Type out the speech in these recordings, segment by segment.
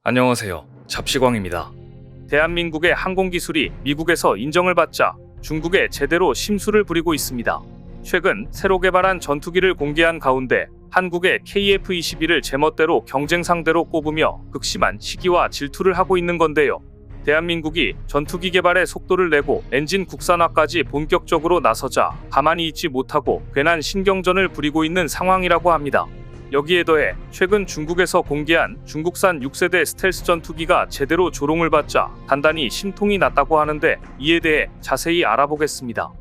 안녕하세요. 잡시광입니다. 대한민국의 항공기술이 미국에서 인정을 받자 중국에 제대로 심술을 부리고 있습니다. 최근 새로 개발한 전투기를 공개한 가운데 한국의 KF-21을 제멋대로 경쟁 상대로 꼽으며 극심한 시기와 질투를 하고 있는 건데요. 대한민국이 전투기 개발에 속도를 내고 엔진 국산화까지 본격적으로 나서자 가만히 있지 못하고 괜한 신경전을 부리고 있는 상황이라고 합니다. 여기에 더해 최근 중국에서 공개한 중국산 6세대 스텔스 전투기가 제대로 조롱을 받자 단단히 심통이 났다고 하는데 이에 대해 자세히 알아보겠습니다.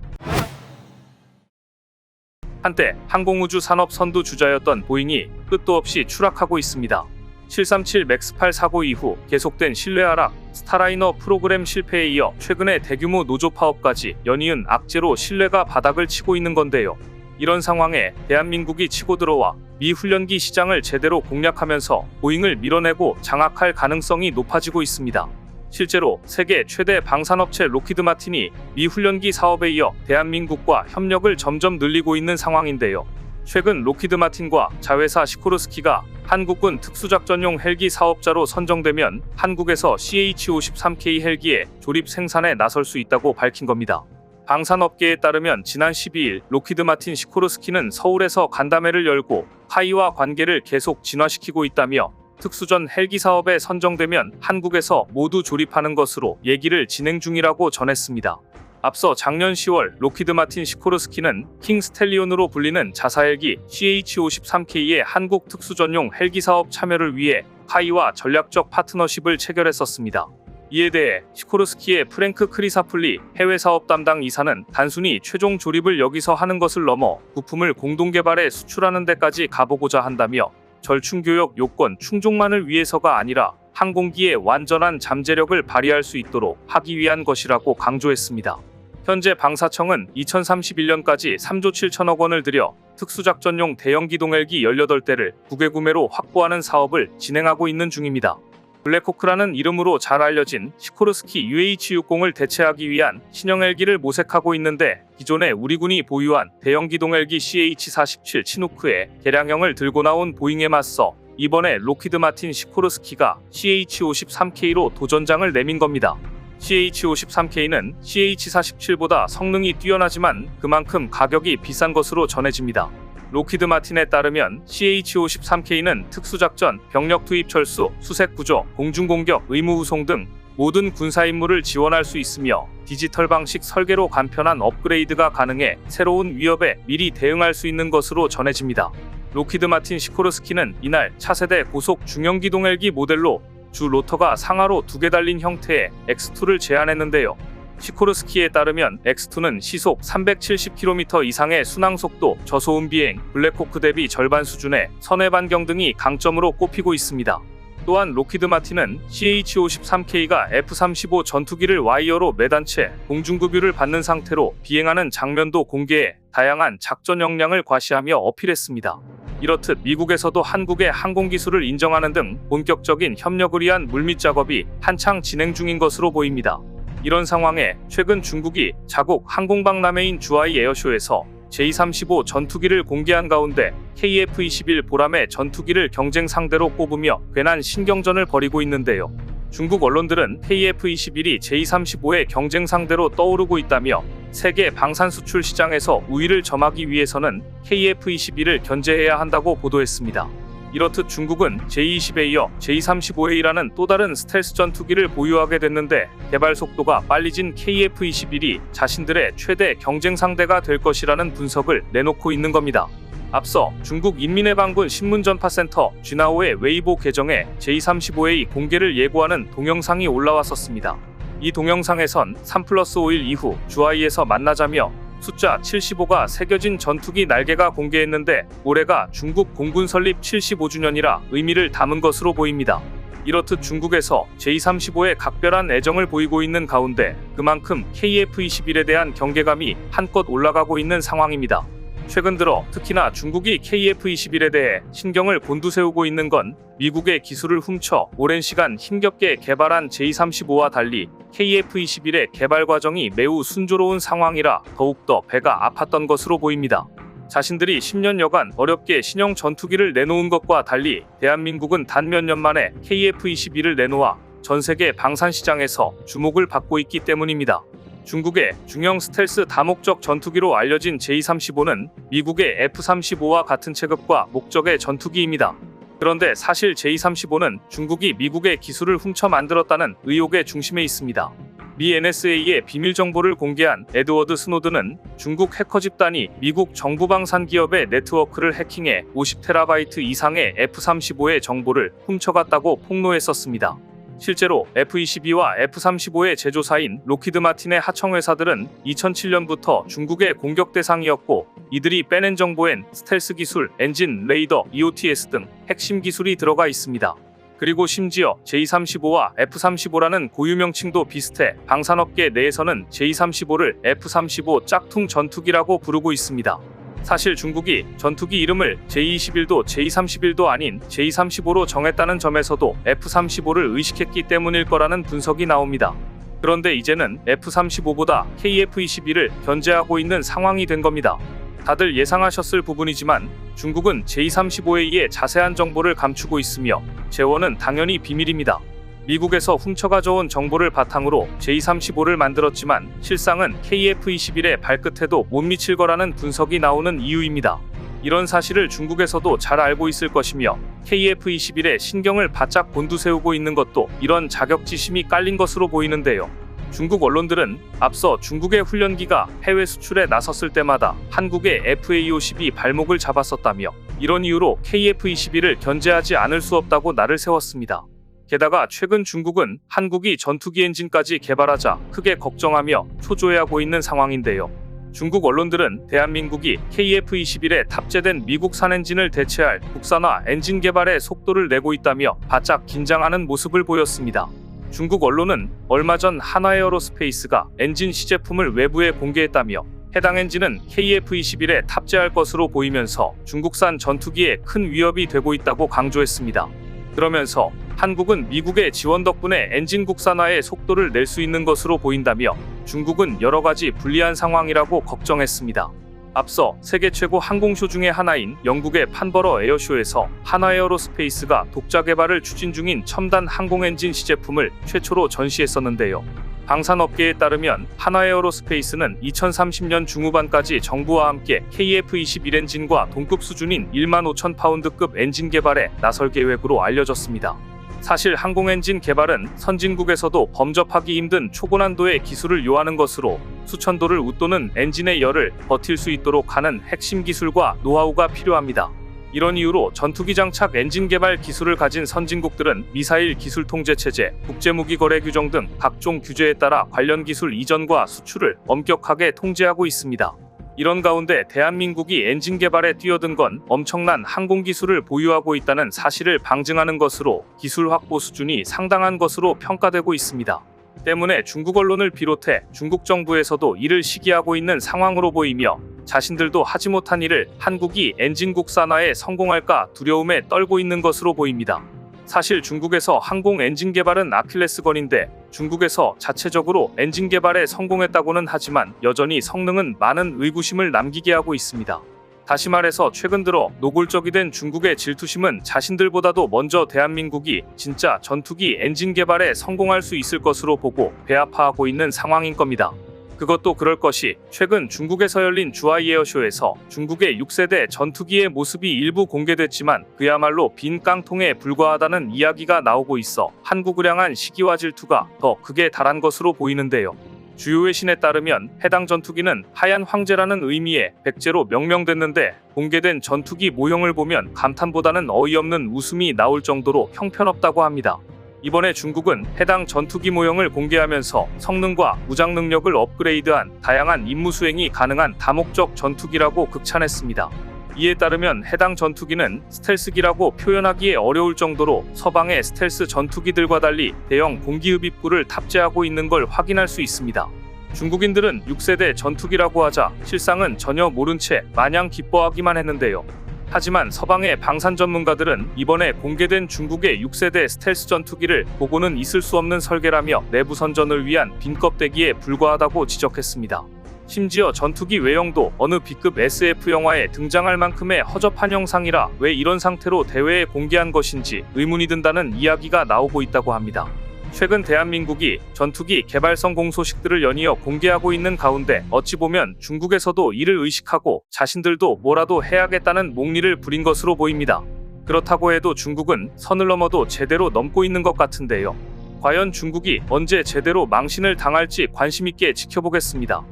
한때 항공우주 산업 선두 주자였던 보잉이 끝도 없이 추락하고 있습니다. 737 맥스 8 사고 이후 계속된 신뢰 하락, 스타라이너 프로그램 실패에 이어 최근에 대규모 노조 파업까지 연이은 악재로 신뢰가 바닥을 치고 있는 건데요. 이런 상황에 대한민국이 치고 들어와 미 훈련기 시장을 제대로 공략하면서 보잉을 밀어내고 장악할 가능성이 높아지고 있습니다. 실제로 세계 최대 방산업체 로키드 마틴이 미 훈련기 사업에 이어 대한민국과 협력을 점점 늘리고 있는 상황인데요. 최근 로키드 마틴과 자회사 시코르스키가 한국군 특수작전용 헬기 사업자로 선정되면 한국에서 CH-53K 헬기의 조립 생산에 나설 수 있다고 밝힌 겁니다. 방산업계에 따르면 지난 12일 로키드 마틴 시코르스키는 서울에서 간담회를 열고 카이와 관계를 계속 진화시키고 있다며 특수전 헬기 사업에 선정되면 한국에서 모두 조립하는 것으로 얘기를 진행 중이라고 전했습니다. 앞서 작년 10월 로키드 마틴 시코르스키는 킹 스텔리온으로 불리는 자사헬기 CH-53K의 한국 특수전용 헬기 사업 참여를 위해 카이와 전략적 파트너십을 체결했었습니다. 이에 대해 시코르스키의 프랭크 크리사플리 해외 사업 담당 이사는 단순히 최종 조립을 여기서 하는 것을 넘어 부품을 공동 개발해 수출하는 데까지 가보고자 한다며 절충교역 요건 충족만을 위해서가 아니라 항공기의 완전한 잠재력을 발휘할 수 있도록 하기 위한 것이라고 강조했습니다. 현재 방사청은 2031년까지 3조 7천억 원을 들여 특수작전용 대형 기동헬기 18대를 국외 구매로 확보하는 사업을 진행하고 있는 중입니다. 블랙호크라는 이름으로 잘 알려진 시코르스키 UH-60을 대체하기 위한 신형 헬기를 모색하고 있는데 기존에 우리 군이 보유한 대형 기동헬기 CH-47 치누크의 개량형을 들고 나온 보잉에 맞서 이번에 로키드 마틴 시코르스키가 CH-53K로 도전장을 내민 겁니다. CH-53K는 CH-47보다 성능이 뛰어나지만 그만큼 가격이 비싼 것으로 전해집니다. 로키드 마틴에 따르면 CH-53K는 특수작전, 병력 투입 철수, 수색 구조, 공중공격, 의무 후송 등 모든 군사 임무를 지원할 수 있으며 디지털 방식 설계로 간편한 업그레이드가 가능해 새로운 위협에 미리 대응할 수 있는 것으로 전해집니다. 로키드 마틴 시코르스키는 이날 차세대 고속 중형기동헬기 모델로 주 로터가 상하로 2개 달린 형태의 X2를 제안했는데요. 시코르스키에 따르면 X2는 시속 370km 이상의 순항속도, 저소음 비행, 블랙호크 대비 절반 수준의 선회 반경 등이 강점으로 꼽히고 있습니다. 또한 로키드 마틴은 CH-53K가 F-35 전투기를 와이어로 매단 채 공중급유를 받는 상태로 비행하는 장면도 공개해 다양한 작전 역량을 과시하며 어필했습니다. 이렇듯 미국에서도 한국의 항공기술을 인정하는 등 본격적인 협력을 위한 물밑 작업이 한창 진행 중인 것으로 보입니다. 이런 상황에 최근 중국이 자국 항공박람회인 주하이 에어쇼에서 J-35 전투기를 공개한 가운데 KF-21 보람의 전투기를 경쟁 상대로 꼽으며 괜한 신경전을 벌이고 있는데요. 중국 언론들은 KF-21이 J-35의 경쟁 상대로 떠오르고 있다며 세계 방산 수출 시장에서 우위를 점하기 위해서는 KF-21을 견제해야 한다고 보도했습니다. 이렇듯 중국은 J-20에 이어 J-35A라는 또 다른 스텔스 전투기를 보유하게 됐는데 개발 속도가 빨리진 KF-21이 자신들의 최대 경쟁 상대가 될 것이라는 분석을 내놓고 있는 겁니다. 앞서 중국 인민해방군 신문전파센터 쥐나오의 웨이보 계정에 J-35A 공개를 예고하는 동영상이 올라왔었습니다. 이 동영상에선 3+5일 이후 주하이에서 만나자며 숫자 75가 새겨진 전투기 날개가 공개했는데 올해가 중국 공군 설립 75주년이라 의미를 담은 것으로 보입니다. 이렇듯 중국에서 J-35에 각별한 애정을 보이고 있는 가운데 그만큼 KF-21에 대한 경계감이 한껏 올라가고 있는 상황입니다. 최근 들어 특히나 중국이 KF-21에 대해 신경을 곤두세우고 있는 건 미국의 기술을 훔쳐 오랜 시간 힘겹게 개발한 J-35와 달리 KF-21의 개발 과정이 매우 순조로운 상황이라 더욱더 배가 아팠던 것으로 보입니다. 자신들이 10년여간 어렵게 신형 전투기를 내놓은 것과 달리 대한민국은 단 몇 년 만에 KF-22를 내놓아 전 세계 방산 시장에서 주목을 받고 있기 때문입니다. 중국의 중형 스텔스 다목적 전투기로 알려진 J-35는 미국의 F-35와 같은 체급과 목적의 전투기입니다. 그런데 사실 J-35는 중국이 미국의 기술을 훔쳐 만들었다는 의혹의 중심에 있습니다. 미 NSA의 비밀 정보를 공개한 에드워드 스노든은 중국 해커 집단이 미국 정부 방산 기업의 네트워크를 해킹해 50TB 이상의 F-35의 정보를 훔쳐갔다고 폭로했었습니다. 실제로 F-22와 F-35의 제조사인 로키드 마틴의 하청회사들은 2007년부터 중국의 공격 대상이었고, 이들이 빼낸 정보엔 스텔스 기술, 엔진, 레이더, EOTS 등 핵심 기술이 들어가 있습니다. 그리고 심지어 J-35와 F-35라는 고유 명칭도 비슷해 방산업계 내에서는 J-35를 F-35 짝퉁 전투기라고 부르고 있습니다. 사실 중국이 전투기 이름을 J-21도 J-31도 아닌 J-35로 정했다는 점에서도 F-35를 의식했기 때문일 거라는 분석이 나옵니다. 그런데 이제는 F-35보다 KF-22를 견제하고 있는 상황이 된 겁니다. 다들 예상하셨을 부분이지만 중국은 J-35A의 자세한 정보를 감추고 있으며 재원은 당연히 비밀입니다. 미국에서 훔쳐가져온 정보를 바탕으로 J-35를 만들었지만 실상은 KF-21의 발끝에도 못 미칠 거라는 분석이 나오는 이유입니다. 이런 사실을 중국에서도 잘 알고 있을 것이며 KF-21의 신경을 바짝 곤두세우고 있는 것도 이런 자격지심이 깔린 것으로 보이는데요. 중국 언론들은 앞서 중국의 훈련기가 해외 수출에 나섰을 때마다 한국의 FA-52 발목을 잡았었다며 이런 이유로 KF-21을 견제하지 않을 수 없다고 날을 세웠습니다. 게다가 최근 중국은 한국이 전투기 엔진까지 개발하자 크게 걱정하며 초조해하고 있는 상황인데요. 중국 언론들은 대한민국이 KF-21에 탑재된 미국산 엔진을 대체할 국산화 엔진 개발에 속도를 내고 있다며 바짝 긴장하는 모습을 보였습니다. 중국 언론은 얼마 전 한화에어로스페이스가 엔진 시제품을 외부에 공개했다며 해당 엔진은 KF-21에 탑재할 것으로 보이면서 중국산 전투기에 큰 위협이 되고 있다고 강조했습니다. 그러면서 한국은 미국의 지원 덕분에 엔진 국산화에 속도를 낼 수 있는 것으로 보인다며 중국은 여러 가지 불리한 상황이라고 걱정했습니다. 앞서 세계 최고 항공쇼 중의 하나인 영국의 판버러 에어쇼에서 한화에어로스페이스가 독자 개발을 추진 중인 첨단 항공 엔진 시제품을 최초로 전시했었는데요. 방산업계에 따르면 한화에어로스페이스는 2030년 중후반까지 정부와 함께 KF-21 엔진과 동급 수준인 15,000파운드급 엔진 개발에 나설 계획으로 알려졌습니다. 사실 항공 엔진 개발은 선진국에서도 범접하기 힘든 초고난도의 기술을 요하는 것으로 수천 도를 웃도는 엔진의 열을 버틸 수 있도록 하는 핵심 기술과 노하우가 필요합니다. 이런 이유로 전투기 장착 엔진 개발 기술을 가진 선진국들은 미사일 기술 통제 체제, 국제무기 거래 규정 등 각종 규제에 따라 관련 기술 이전과 수출을 엄격하게 통제하고 있습니다. 이런 가운데 대한민국이 엔진 개발에 뛰어든 건 엄청난 항공 기술을 보유하고 있다는 사실을 방증하는 것으로 기술 확보 수준이 상당한 것으로 평가되고 있습니다. 때문에 중국 언론을 비롯해 중국 정부에서도 이를 시기하고 있는 상황으로 보이며 자신들도 하지 못한 일을 한국이 엔진 국산화에 성공할까 두려움에 떨고 있는 것으로 보입니다. 사실 중국에서 항공 엔진 개발은 아킬레스건인데 중국에서 자체적으로 엔진 개발에 성공했다고는 하지만 여전히 성능은 많은 의구심을 남기게 하고 있습니다. 다시 말해서 최근 들어 노골적이 된 중국의 질투심은 자신들보다도 먼저 대한민국이 진짜 전투기 엔진 개발에 성공할 수 있을 것으로 보고 배아파하고 있는 상황인 겁니다. 그것도 그럴 것이 최근 중국에서 열린 주하이 에어쇼에서 중국의 6세대 전투기의 모습이 일부 공개됐지만 그야말로 빈 깡통에 불과하다는 이야기가 나오고 있어 한국을 향한 시기와 질투가 더 극에 달한 것으로 보이는데요. 주요 외신에 따르면 해당 전투기는 하얀 황제라는 의미의 백제로 명명됐는데 공개된 전투기 모형을 보면 감탄보다는 어이없는 웃음이 나올 정도로 형편없다고 합니다. 이번에 중국은 해당 전투기 모형을 공개하면서 성능과 무장 능력을 업그레이드한 다양한 임무 수행이 가능한 다목적 전투기라고 극찬했습니다. 이에 따르면 해당 전투기는 스텔스기라고 표현하기에 어려울 정도로 서방의 스텔스 전투기들과 달리 대형 공기흡입구를 탑재하고 있는 걸 확인할 수 있습니다. 중국인들은 6세대 전투기라고 하자 실상은 전혀 모른 채 마냥 기뻐하기만 했는데요. 하지만 서방의 방산 전문가들은 이번에 공개된 중국의 6세대 스텔스 전투기를 보고는 있을 수 없는 설계라며 내부 선전을 위한 빈 껍데기에 불과하다고 지적했습니다. 심지어 전투기 외형도 어느 B급 SF 영화에 등장할 만큼의 허접한 형상이라 왜 이런 상태로 대회에 공개한 것인지 의문이 든다는 이야기가 나오고 있다고 합니다. 최근 대한민국이 전투기 개발 성공 소식들을 연이어 공개하고 있는 가운데 어찌 보면 중국에서도 이를 의식하고 자신들도 뭐라도 해야겠다는 목리를 부린 것으로 보입니다. 그렇다고 해도 중국은 선을 넘어도 제대로 넘고 있는 것 같은데요. 과연 중국이 언제 제대로 망신을 당할지 관심 있게 지켜보겠습니다.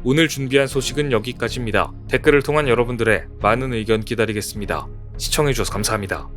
오늘 준비한 소식은 여기까지입니다. 댓글을 통한 여러분들의 많은 의견 기다리겠습니다. 시청해주셔서 감사합니다.